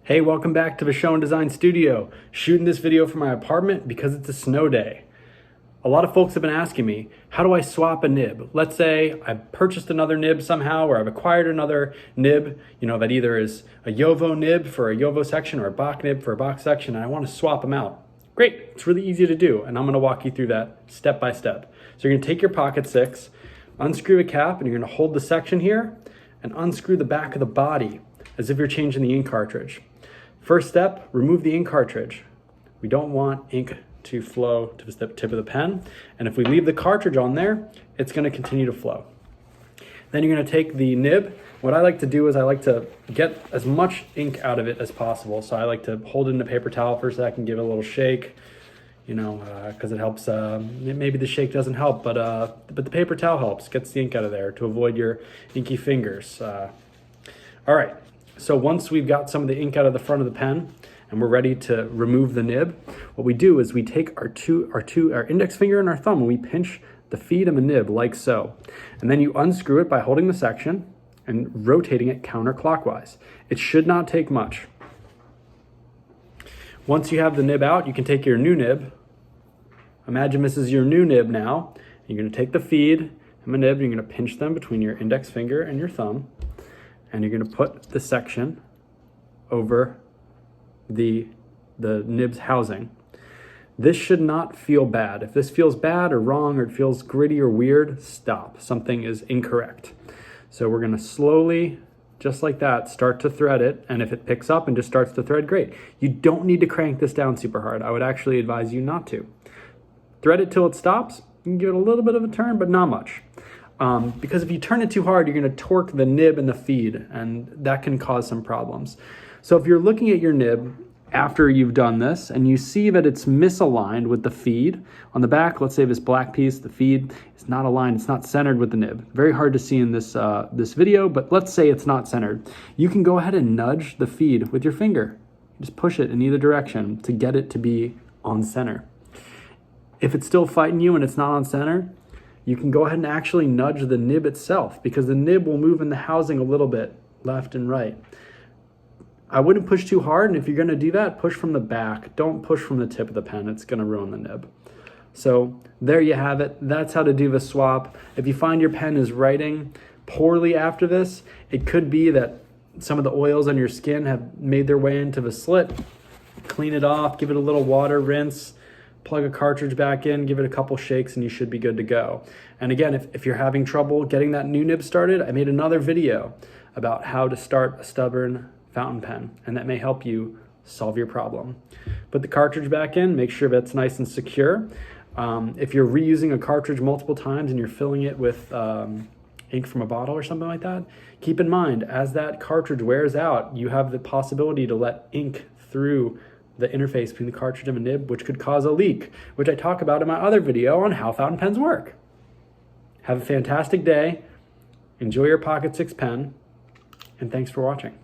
Hey, welcome back to the Show and Design Studio. Shooting this video for my apartment because it's a snow day. A lot of folks have been asking me, how do I swap a nib? Let's say I've purchased another nib somehow, or I've acquired another nib, that either is a JoWo nib for a JoWo section or a Bock nib for a Bock section, and I want to swap them out. Great, it's really easy to do, and I'm going to walk you through that step by step. So you're going to take your Pocket 6, unscrew the cap, and you're going to hold the section here, and unscrew the back of the body as if you're changing the ink cartridge. First step, remove the ink cartridge. We don't want ink to flow to the tip of the pen. And if we leave the cartridge on there, it's gonna continue to flow. Then you're gonna take the nib. What I like to do is I like to get as much ink out of it as possible. So I like to hold it in a paper towel for a second, give it a little shake, because it helps. Maybe the shake doesn't help, but the paper towel helps, gets the ink out of there to avoid your inky fingers. All right. So once we've got some of the ink out of the front of the pen and we're ready to remove the nib, what we do is we take our index finger and our thumb and we pinch the feed of the nib like so. And then you unscrew it by holding the section and rotating it counterclockwise. It should not take much. Once you have the nib out, you can take your new nib. Imagine this is your new nib now. You're gonna take the feed and the nib, you're gonna pinch them between your index finger and your thumb. And you're gonna put the section over the nib's housing. This should not feel bad. If this feels bad or wrong or it feels gritty or weird, stop. Something is incorrect. So we're gonna slowly, just like that, start to thread it. And if it picks up and just starts to thread, great. You don't need to crank this down super hard. I would actually advise you not to. Thread it till it stops. You can give it a little bit of a turn, but not much. Because if you turn it too hard, you're going to torque the nib and the feed, and that can cause some problems. So if you're looking at your nib after you've done this and you see that it's misaligned with the feed on the back, let's say this black piece, the feed is not aligned, it's not centered with the nib. Very hard to see in this video, but let's say it's not centered. You can go ahead and nudge the feed with your finger. Just push it in either direction to get it to be on center. If it's still fighting you and it's not on center, you can go ahead and actually nudge the nib itself because the nib will move in the housing a little bit, left and right. I wouldn't push too hard, and if you're gonna do that, push from the back. Don't push from the tip of the pen, it's gonna ruin the nib. So there you have it. That's how to do the swap. If you find your pen is writing poorly after this, it could be that some of the oils on your skin have made their way into the slit. Clean it off, give it a little water, rinse, plug a cartridge back in, give it a couple shakes, and you should be good to go. And again, if you're having trouble getting that new nib started, I made another video about how to start a stubborn fountain pen, and that may help you solve your problem. Put the cartridge back in, make sure that's nice and secure. If you're reusing a cartridge multiple times and you're filling it with ink from a bottle or something like that, keep in mind, as that cartridge wears out, you have the possibility to let ink through the interface between the cartridge and the nib, which could cause a leak, which I talk about in my other video on how fountain pens work. Have a fantastic day, enjoy your Pocket 6 pen, and thanks for watching.